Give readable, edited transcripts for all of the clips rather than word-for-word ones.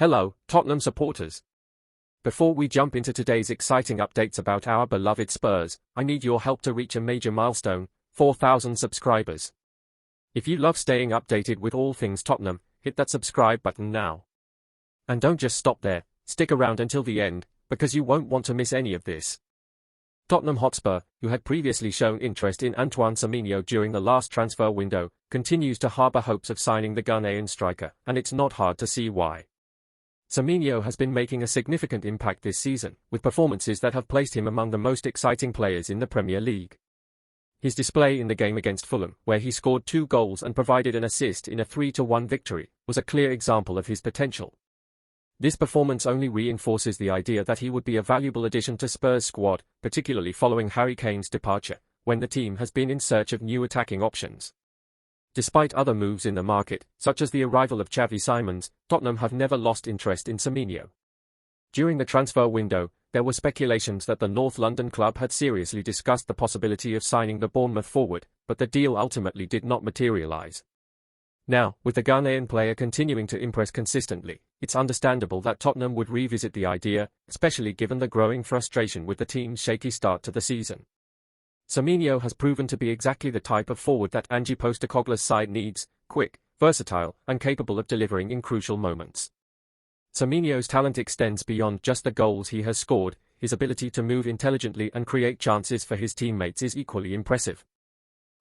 Hello, Tottenham supporters. Before we jump into today's exciting updates about our beloved Spurs, I need your help to reach a major milestone, 4,000 subscribers. If you love staying updated with all things Tottenham, hit that subscribe button now. And don't just stop there, stick around until the end, because you won't want to miss any of this. Tottenham Hotspur, who had previously shown interest in Antoine Semenyo during the last transfer window, continues to harbour hopes of signing the Ghanaian striker, and it's not hard to see why. Semenyo has been making a significant impact this season, with performances that have placed him among the most exciting players in the Premier League. His display in the game against Fulham, where he scored 2 goals and provided an assist in a 3-1 victory, was a clear example of his potential. This performance only reinforces the idea that he would be a valuable addition to Spurs' squad, particularly following Harry Kane's departure, when the team has been in search of new attacking options. Despite other moves in the market, such as the arrival of Xavi Simons, Tottenham have never lost interest in Semenyo. During the transfer window, there were speculations that the North London club had seriously discussed the possibility of signing the Bournemouth forward, but the deal ultimately did not materialise. Now, with the Ghanaian player continuing to impress consistently, it's understandable that Tottenham would revisit the idea, especially given the growing frustration with the team's shaky start to the season. Semenyo has proven to be exactly the type of forward that Ange Postecoglou's side needs: quick, versatile, and capable of delivering in crucial moments. Semenyo's talent extends beyond just the goals he has scored. His ability to move intelligently and create chances for his teammates is equally impressive.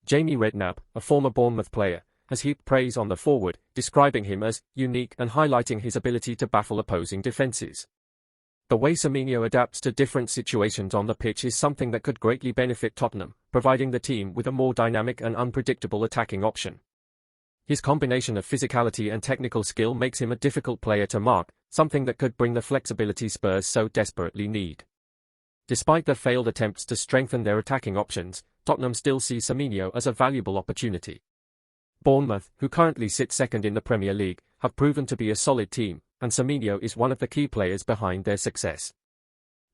Jamie Redknapp, a former Bournemouth player, has heaped praise on the forward, describing him as unique and highlighting his ability to baffle opposing defences. The way Semenyo adapts to different situations on the pitch is something that could greatly benefit Tottenham, providing the team with a more dynamic and unpredictable attacking option. His combination of physicality and technical skill makes him a difficult player to mark, something that could bring the flexibility Spurs so desperately need. Despite their failed attempts to strengthen their attacking options, Tottenham still see Semenyo as a valuable opportunity. Bournemouth, who currently sit second in the Premier League, have proven to be a solid team, and Semenyo is one of the key players behind their success.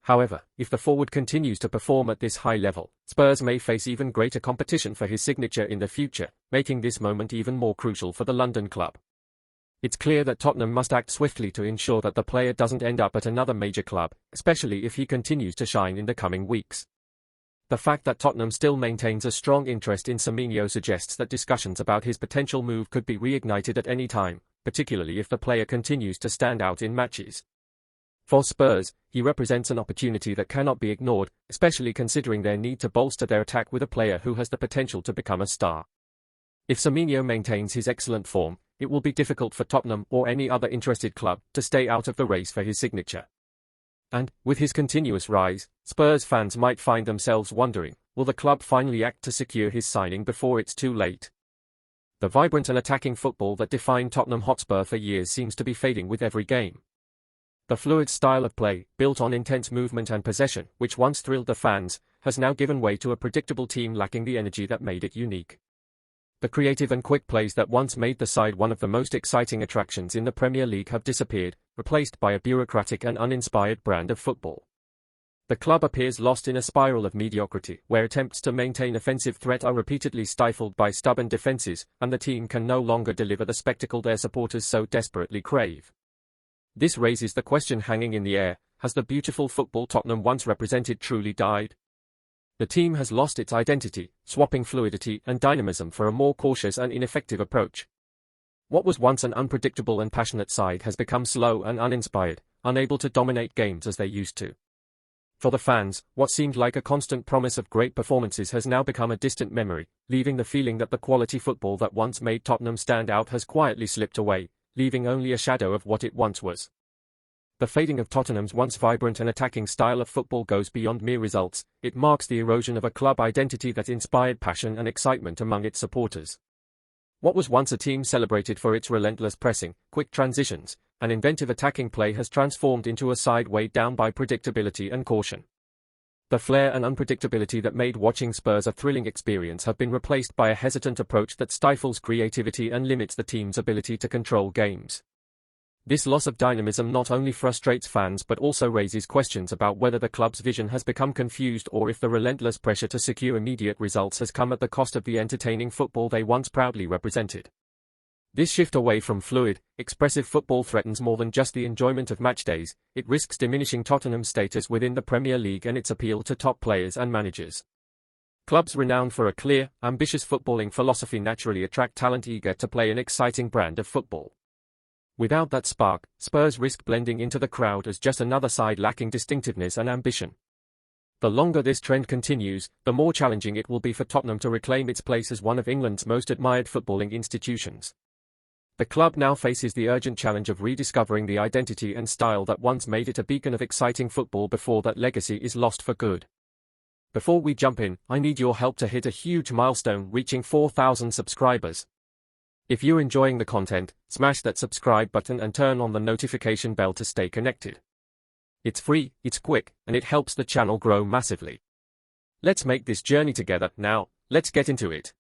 However, if the forward continues to perform at this high level, Spurs may face even greater competition for his signature in the future, making this moment even more crucial for the London club. It's clear that Tottenham must act swiftly to ensure that the player doesn't end up at another major club, especially if he continues to shine in the coming weeks. The fact that Tottenham still maintains a strong interest in Semenyo suggests that discussions about his potential move could be reignited at any time, particularly if the player continues to stand out in matches. For Spurs, he represents an opportunity that cannot be ignored, especially considering their need to bolster their attack with a player who has the potential to become a star. If Semenyo maintains his excellent form, it will be difficult for Tottenham or any other interested club to stay out of the race for his signature. And, with his continuous rise, Spurs fans might find themselves wondering, will the club finally act to secure his signing before it's too late? The vibrant and attacking football that defined Tottenham Hotspur for years seems to be fading with every game. The fluid style of play, built on intense movement and possession, which once thrilled the fans, has now given way to a predictable team lacking the energy that made it unique. The creative and quick plays that once made the side one of the most exciting attractions in the Premier League have disappeared, replaced by a bureaucratic and uninspired brand of football. The club appears lost in a spiral of mediocrity, where attempts to maintain offensive threat are repeatedly stifled by stubborn defences, and the team can no longer deliver the spectacle their supporters so desperately crave. This raises the question hanging in the air: has the beautiful football Tottenham once represented truly died? The team has lost its identity, swapping fluidity and dynamism for a more cautious and ineffective approach. What was once an unpredictable and passionate side has become slow and uninspired, unable to dominate games as they used to. For the fans, what seemed like a constant promise of great performances has now become a distant memory, leaving the feeling that the quality football that once made Tottenham stand out has quietly slipped away, leaving only a shadow of what it once was. The fading of Tottenham's once vibrant and attacking style of football goes beyond mere results. It marks the erosion of a club identity that inspired passion and excitement among its supporters. What was once a team celebrated for its relentless pressing, quick transitions, and inventive attacking play has transformed into a side weighed down by predictability and caution. The flair and unpredictability that made watching Spurs a thrilling experience have been replaced by a hesitant approach that stifles creativity and limits the team's ability to control games. This loss of dynamism not only frustrates fans but also raises questions about whether the club's vision has become confused or if the relentless pressure to secure immediate results has come at the cost of the entertaining football they once proudly represented. This shift away from fluid, expressive football threatens more than just the enjoyment of match days. It risks diminishing Tottenham's status within the Premier League and its appeal to top players and managers. Clubs renowned for a clear, ambitious footballing philosophy naturally attract talent eager to play an exciting brand of football. Without that spark, Spurs risk blending into the crowd as just another side lacking distinctiveness and ambition. The longer this trend continues, the more challenging it will be for Tottenham to reclaim its place as one of England's most admired footballing institutions. The club now faces the urgent challenge of rediscovering the identity and style that once made it a beacon of exciting football before that legacy is lost for good. Before we jump in, I need your help to hit a huge milestone, reaching 4,000 subscribers. If you're enjoying the content, smash that subscribe button and turn on the notification bell to stay connected. It's free, it's quick, and it helps the channel grow massively. Let's make this journey together. Now, let's get into it.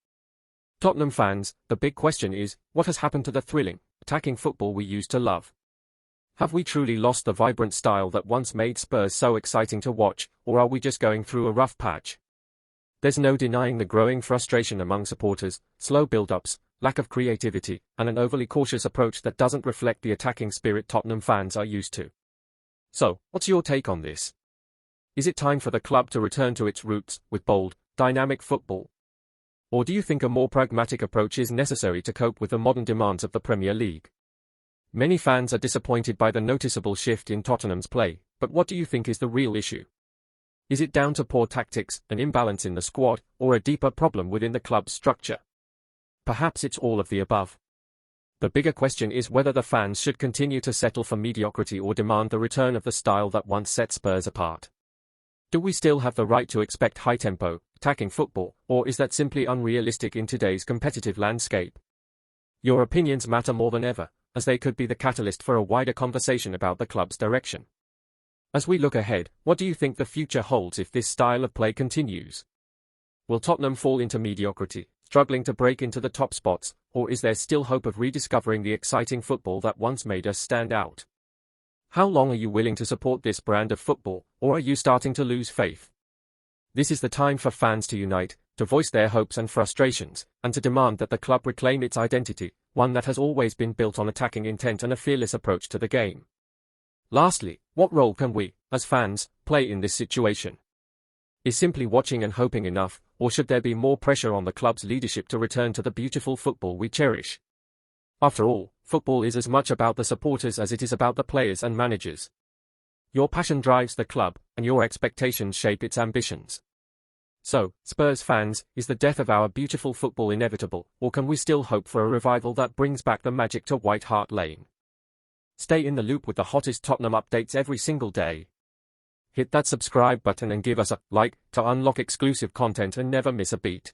Tottenham fans, the big question is, what has happened to the thrilling, attacking football we used to love? Have we truly lost the vibrant style that once made Spurs so exciting to watch, or are we just going through a rough patch? There's no denying the growing frustration among supporters, slow build-ups, lack of creativity, and an overly cautious approach that doesn't reflect the attacking spirit Tottenham fans are used to. So, what's your take on this? Is it time for the club to return to its roots, with bold, dynamic football? Or do you think a more pragmatic approach is necessary to cope with the modern demands of the Premier League? Many fans are disappointed by the noticeable shift in Tottenham's play, but what do you think is the real issue? Is it down to poor tactics, an imbalance in the squad, or a deeper problem within the club's structure? Perhaps it's all of the above. The bigger question is whether the fans should continue to settle for mediocrity or demand the return of the style that once set Spurs apart. Do we still have the right to expect high-tempo, attacking football, or is that simply unrealistic in today's competitive landscape? Your opinions matter more than ever, as they could be the catalyst for a wider conversation about the club's direction. As we look ahead, what do you think the future holds if this style of play continues? Will Tottenham fall into mediocrity, struggling to break into the top spots, or is there still hope of rediscovering the exciting football that once made us stand out? How long are you willing to support this brand of football, or are you starting to lose faith? This is the time for fans to unite, to voice their hopes and frustrations, and to demand that the club reclaim its identity, one that has always been built on attacking intent and a fearless approach to the game. Lastly, what role can we, as fans, play in this situation? Is simply watching and hoping enough, or should there be more pressure on the club's leadership to return to the beautiful football we cherish? After all, football is as much about the supporters as it is about the players and managers. Your passion drives the club, and your expectations shape its ambitions. So, Spurs fans, is the death of our beautiful football inevitable, or can we still hope for a revival that brings back the magic to White Hart Lane? Stay in the loop with the hottest Tottenham updates every single day. Hit that subscribe button and give us a like to unlock exclusive content and never miss a beat.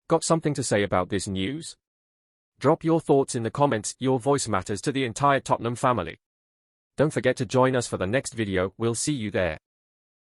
Got something to say about this news? Drop your thoughts in the comments. Your voice matters to the entire Tottenham family. Don't forget to join us for the next video. We'll see you there.